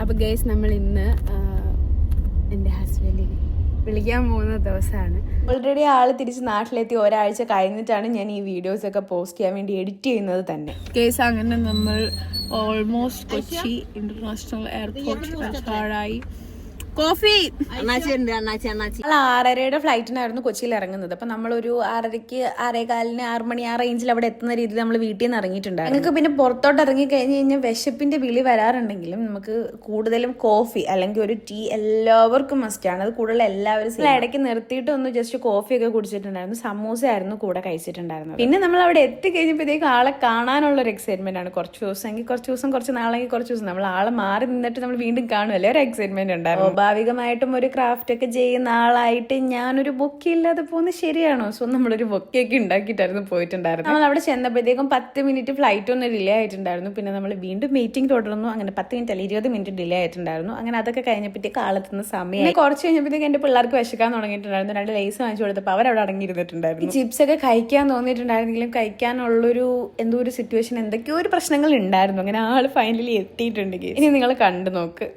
അപ്പോൾ ഗൈസ് നമ്മൾ ഇന്ന് എൻ്റെ ഹസ്ബൻഡിനെ വിളിക്കാൻ പോകുന്ന ദിവസമാണ്. ഓൾറെഡി ആൾ തിരിച്ച് നാട്ടിലെത്തി ഒരാഴ്ച കഴിഞ്ഞിട്ടാണ് ഞാൻ ഈ വീഡിയോസൊക്കെ പോസ്റ്റ് ചെയ്യാൻ വേണ്ടി എഡിറ്റ് ചെയ്യുന്നത് തന്നെ. ഗൈസ് അങ്ങനെ നമ്മൾ ഓൾമോസ്റ്റ് കൊച്ചി ഇന്റർനാഷണൽ എയർപോർട്ടിൽ കോഫി 6:30 ഫ്ലൈറ്റിനായിരുന്നു കൊച്ചിയിൽ ഇറങ്ങുന്നത്. അപ്പം നമ്മളൊരു 6:30, 6:15, 6 മണി ആ റേഞ്ചിൽ അവിടെ എത്തുന്ന രീതിയിൽ നമ്മൾ വീട്ടിൽ നിന്ന് ഇറങ്ങിയിട്ടുണ്ടായിരുന്നു. ഞങ്ങൾക്ക് പിന്നെ പുറത്തോട്ട് ഇറങ്ങി കഴിഞ്ഞ് കഴിഞ്ഞാൽ വിശപ്പിന്റെ വിളി വരാറുണ്ടെങ്കിലും നമുക്ക് കൂടുതലും കോഫി അല്ലെങ്കിൽ ഒരു ടീ എല്ലാവർക്കും മസ്റ്റാണ്. അത് കൂടുതൽ എല്ലാവരും ഇടയ്ക്ക് നിർത്തിയിട്ട് ഒന്ന് ജസ്റ്റ് കോഫിയൊക്കെ കുടിച്ചിട്ടുണ്ടായിരുന്നു. സമൂസ ആയിരുന്നു കൂടെ കഴിച്ചിട്ടുണ്ടായിരുന്നത്. പിന്നെ നമ്മൾ അവിടെ എത്തിക്കഴിഞ്ഞപ്പോഴത്തേക്ക് ആളെ കാണാനുള്ളൊരു എക്സൈറ്റ്മെന്റ് ആണ്. കുറച്ച് ദിവസമെങ്കിൽ കുറച്ച് ദിവസം, കുറച്ച് നാളെങ്കിൽ കുറച്ച് ദിവസം നമ്മൾ ആളെ മാറി നിന്നിട്ട് നമ്മൾ വീണ്ടും കാണുമല്ലേ, ഒരു എക്സൈറ്റ്മെന്റ് ഉണ്ടായിരുന്നു. സ്വാഭാവികമായിട്ടും ഒരു ക്രാഫ്റ്റ് ഒക്കെ ചെയ്യുന്ന ആളായിട്ട് ഞാനൊരു ബൊക്കെ ഇല്ലാതെ പോകുന്നത് ശരിയാണോ? സോ നമ്മളൊരു ബൊക്കെയൊക്കെ ഉണ്ടാക്കിയിട്ടായിരുന്നു പോയിട്ടുണ്ടായിരുന്നു. നമ്മൾ അവിടെ ചെന്നപ്പോഴത്തേക്കും 10 മിനിറ്റ് ഫ്ലൈറ്റ് ഒന്ന് ഡിലേ ആയിട്ടുണ്ടായിരുന്നു. പിന്നെ നമ്മൾ വീണ്ടും മീറ്റിംഗ് തുടർന്നു. അങ്ങനെ 10 മിനിറ്റ് അല്ല 20 മിനിറ്റ് ഡിലേ ആയിട്ടുണ്ടായിരുന്നു. അങ്ങനെ അതൊക്കെ കഴിഞ്ഞപ്പോഴത്തേക്ക് ആളെത്തുന്ന സമയം കുറച്ച് കഴിഞ്ഞപ്പോഴത്തേക്ക് എന്റെ പിള്ളേർക്ക് വിശക്കാൻ തുടങ്ങിയിട്ടുണ്ടായിരുന്നു. 2 ലേസ് വാങ്ങിച്ചു കൊടുത്തപ്പോൾ അവരവിടെ അടങ്ങിയിരുന്നിട്ടുണ്ടായിരുന്നു. ചിപ്സ് ഒക്കെ കഴിക്കാൻ തോന്നിയിട്ടുണ്ടായിരുന്നെങ്കിലും കഴിക്കാനുള്ളൊരു എന്തോ ഒരു സിറ്റുവേഷൻ, എന്തൊക്കെയോ ഒരു പ്രശ്നങ്ങൾ ഉണ്ടായിരുന്നു. അങ്ങനെ ആള് ഫൈനലി എത്തിയിട്ടുണ്ടെങ്കിൽ ഇനി നിങ്ങൾ കണ്ടു നോക്ക്.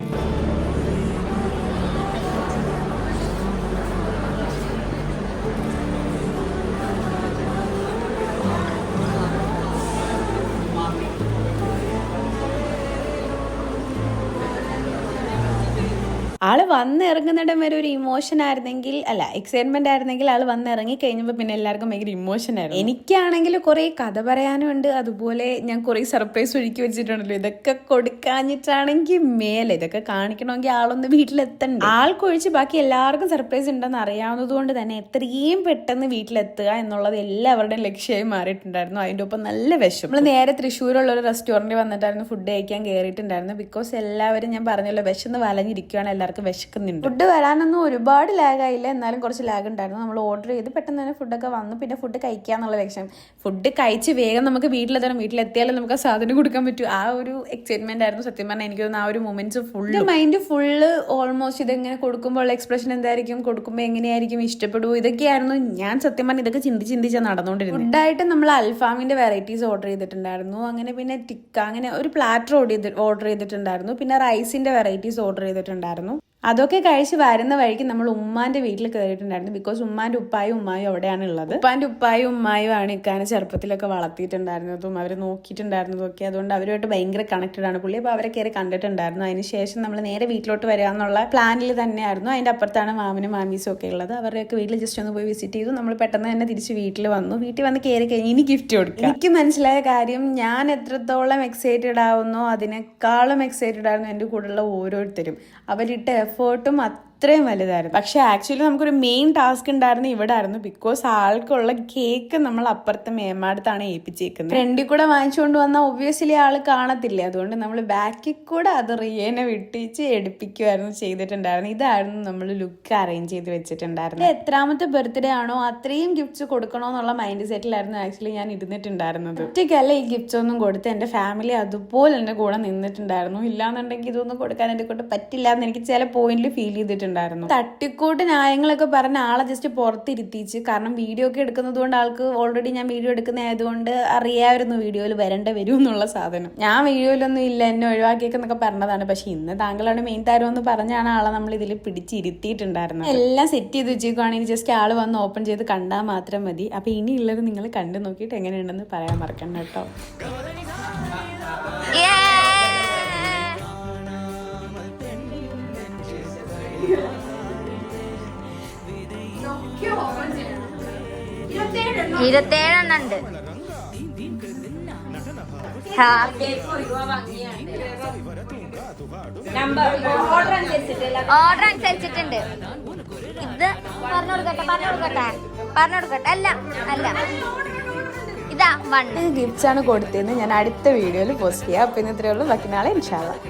ആള് വന്നിറങ്ങുന്നിടം വരെ ഒരു ഇമോഷൻ ആയിരുന്നെങ്കിൽ, അല്ല എക്സൈറ്റ്മെന്റ് ആയിരുന്നെങ്കിൽ, ആള് വന്നിറങ്ങി കഴിഞ്ഞപ്പോൾ പിന്നെ എല്ലാവർക്കും ഭയങ്കര ഇമോഷൻ ആയിരുന്നു. എനിക്കാണെങ്കിൽ കുറെ കഥ പറയാനും ഉണ്ട്. അതുപോലെ ഞാൻ കുറെ സർപ്രൈസ് ഒരുക്കി വെച്ചിട്ടുണ്ടല്ലോ. ഇതൊക്കെ കൊടുക്കാഞ്ഞിട്ടാണെങ്കിൽ മേലെ ഇതൊക്കെ കാണിക്കണമെങ്കിൽ ആളൊന്ന് വീട്ടിലെത്തണ്ട. ആൾക്കൊഴിച്ച് ബാക്കി എല്ലാവർക്കും സർപ്രൈസ് ഉണ്ടെന്ന് അറിയാവുന്നത് കൊണ്ട് തന്നെ എത്രയും പെട്ടെന്ന് വീട്ടിലെത്തുക എന്നുള്ളത് എല്ലാവരുടെയും ലക്ഷ്യമായി മാറിയിട്ടുണ്ടായിരുന്നു. അതിൻ്റെ ഒപ്പം നല്ല വിഷം. നമ്മൾ നേരെ തൃശ്ശൂരുള്ള ഒരു റെസ്റ്റോറൻറ്റിൽ വന്നിട്ടായിരുന്നു ഫുഡ് കഴിക്കാൻ കയറിയിട്ടുണ്ടായിരുന്നു. ബിക്കോസ് എല്ലാവരും ഞാൻ പറഞ്ഞല്ലോ വിശന്ന് വലഞ്ഞിരിക്കുകയാണ്, എല്ലാവർക്കും വിശക്കുന്നുണ്ട്. ഫുഡ് വരാനൊന്നും ഒരുപാട് ലാഗായില്ല, എന്നാലും കുറച്ച് ലാഗ് ഉണ്ടായിരുന്നു. നമ്മൾ ഓർഡർ ചെയ്ത് പെട്ടെന്ന് തന്നെ ഫുഡൊക്കെ വന്നു. പിന്നെ ഫുഡ് കഴിക്കാന്നുള്ള ലക്ഷ്യം, ഫുഡ് കഴിച്ച് വേഗം നമുക്ക് വീട്ടിലെത്തണം, വീട്ടിലെത്തിയാലും നമുക്ക് ആ സാധനം കൊടുക്കാൻ പറ്റും. ആ ഒരു എക്സൈറ്റ്മെന്റ് ആയിരുന്നു സത്യം പറഞ്ഞാൽ. എനിക്ക് തോന്നുന്നു ആ ഒരു moments full mind full almost ഇതെങ്ങനെ കൊടുക്കുമ്പോൾ ഉള്ള എക്സ്പ്രഷൻ എന്തായിരിക്കും, കൊടുക്കുമ്പോൾ എങ്ങനെയായിരിക്കും, ഇഷ്ടപ്പെടുമോ, ഇതൊക്കെയായിരുന്നു ഞാൻ സത്യം പറഞ്ഞാൽ ഇതൊക്കെ ചിന്തിച്ചാൽ നടന്നുകൊണ്ടിരുന്നത്. ഫുഡായിട്ട് നമ്മൾ അൽഫാമിന്റെ വെറൈറ്റീസ് ഓർഡർ ചെയ്തിട്ടുണ്ടായിരുന്നു. അങ്ങനെ പിന്നെ ടിക്ക, അങ്ങനെ ഒരു പ്ലാറ്റർ ഓർഡർ ചെയ്തിട്ടുണ്ടായിരുന്നു. പിന്നെ റൈസിന്റെ വെറൈറ്റീസ് ഓർഡർ ചെയ്തിട്ടുണ്ടായിരുന്നു. അതൊക്കെ കഴിച്ച് വരുന്ന വഴിക്ക് നമ്മൾ ഉമ്മാന്റെ വീട്ടിൽ കയറിയിട്ടുണ്ടായിരുന്നു. ബിക്കോസ് ഉമ്മാന്റെ ഉപ്പായും ഉമ്മായും അവിടെയാണ് ഉള്ളത്. ഉപ്പാന്റെ ഉപ്പായും ഉമ്മായും ആണ് ഇക്കാനെ ചെറുപ്പത്തിലൊക്കെ വളർത്തിയിട്ടുണ്ടായിരുന്നതും അവർ നോക്കിയിട്ടുണ്ടായിരുന്നതും ഒക്കെ. അതുകൊണ്ട് അവരുമായിട്ട് ഭയങ്കര കണക്റ്റഡ് ആണ് പുള്ളി. അപ്പോൾ അവരെ കയറി കണ്ടിട്ടുണ്ടായിരുന്നു. അതിനുശേഷം നമ്മൾ നേരെ വീട്ടിലോട്ട് വരാമെന്നുള്ള പ്ലാനിൽ തന്നെയായിരുന്നു. അതിൻ്റെ അപ്പുറത്താണ് മാമനും മാമീസും ഒക്കെ ഉള്ളത്. അവരുടെയൊക്കെ വീട്ടിൽ ജസ്റ്റ് ഒന്ന് പോയി വിസിറ്റ് ചെയ്തു. നമ്മൾ പെട്ടെന്ന് തന്നെ തിരിച്ച് വീട്ടിൽ വന്നു. വീട്ടിൽ വന്ന് കയറി കഴിഞ്ഞ് ഇനി ഗിഫ്റ്റ് കൊടുക്കും. എനിക്ക് മനസ്സിലായ കാര്യം, ഞാൻ എത്രത്തോളം എക്സൈറ്റഡ് ആവുന്നോ അതിനേക്കാളും എക്സൈറ്റഡ് ആയിരുന്നു എൻ്റെ കൂടെയുള്ള ഓരോരുത്തരും. അവരിട്ട എഫേർട്ടും അത്രയും വലുതായിരുന്നു. പക്ഷെ ആക്ച്വലി നമുക്കൊരു മെയിൻ ടാസ്ക് ഉണ്ടായിരുന്നു ഇവിടെ ആയിരുന്നു. ബിക്കോസ് ആൾക്കുള്ള കേക്ക് നമ്മൾ അപ്പുറത്തെ മേമാടത്താണ് ഏൽപ്പിച്ചേക്കുന്നത്. ഫ്രണ്ടിൽ കൂടെ വാങ്ങിച്ചുകൊണ്ട് വന്നാൽ ഒബ്വിയസ്ലി ആള് കാണത്തില്ലേ. അതുകൊണ്ട് നമ്മൾ ബാക്കിൽ കൂടെ അത് റിയേനെ വിട്ടിച്ച് എടുപ്പിക്കുമായിരുന്നു ചെയ്തിട്ടുണ്ടായിരുന്നു. ഇതായിരുന്നു നമ്മൾ ലുക്ക് അറേഞ്ച് ചെയ്ത് വെച്ചിട്ടുണ്ടായിരുന്നത്. എത്രാമത്തെ ബർത്ത്ഡേ ആണോ അത്രയും ഗിഫ്റ്റ്സ് കൊടുക്കണോന്നുള്ള മൈൻഡ് സെറ്റിലായിരുന്നു ആക്ച്വലി ഞാൻ ഇരുന്നിട്ടുണ്ടായിരുന്നത്. ഒറ്റയ്ക്കല്ല ഈ ഗിഫ്റ്റ്സ് ഒന്നും കൊടുത്ത് എൻ്റെ ഫാമിലി അതുപോലെ എൻ്റെ കൂടെ നിന്നിട്ടുണ്ടായിരുന്നു. ഇല്ലാന്നുണ്ടെങ്കിൽ ഇതൊന്നും കൊടുക്കാൻ എൻ്റെ കൊണ്ട് പറ്റില്ല എന്ന് എനിക്ക് ചില പോയിന്റിൽ ഫീൽ ചെയ്തിട്ടുണ്ടായിരുന്നു. തട്ടിക്കൂട്ട് ന്യായങ്ങളൊക്കെ പറഞ്ഞ ആളെ ജസ്റ്റ് പുറത്തിരുത്തിച്ച്, കാരണം വീഡിയോ ഒക്കെ എടുക്കുന്നത് കൊണ്ട് ആൾക്ക് ഓൾറെഡി ഞാൻ വീഡിയോ എടുക്കുന്ന ആയതുകൊണ്ട് അറിയാമായിരുന്നു വീഡിയോയിൽ വരേണ്ട വരും എന്നുള്ള സാധനം. ഞാൻ വീഡിയോയിലൊന്നും ഇല്ല, എന്നെ ഒഴിവാക്കിയെന്നൊക്കെ പറഞ്ഞതാണ്. പക്ഷെ ഇന്ന് താങ്കളാണ് മെയിൻ താരം എന്ന് പറഞ്ഞാണ് ആളെ നമ്മൾ ഇതിൽ പിടിച്ചിരുത്തിയിട്ടുണ്ടായിരുന്നത്. എല്ലാം സെറ്റ് ചെയ്ത് വെച്ചേക്കുവാണെങ്കിൽ ജസ്റ്റ് ആള് വന്ന് ഓപ്പൺ ചെയ്ത് കണ്ടാൽ മാത്രം മതി. അപ്പൊ ഇനിയുള്ളത് നിങ്ങൾ കണ്ടു നോക്കിയിട്ട് എങ്ങനെയുണ്ടെന്ന് പറയാൻ മറക്കണ്ട കേട്ടോ. ഇരുപത്തേഴെണ്ണുണ്ട്. ഓർഡർ അനുസരിച്ചിട്ടുണ്ട്. ഇത് പറഞ്ഞുകൊടുക്കട്ടെ അല്ല ഇതാ 1 ഗിഫ്റ്റ്സ് ആണ് കൊടുത്തതെന്ന് ഞാൻ അടുത്ത വീഡിയോയിൽ പോസ്റ്റ് ചെയ്യാം. അപ്പൊ ഇന്ന് ഇത്രയേ ഉള്ളൂ. ബാക്കി നാളെ ഇൻഷാ അല്ലാഹ്.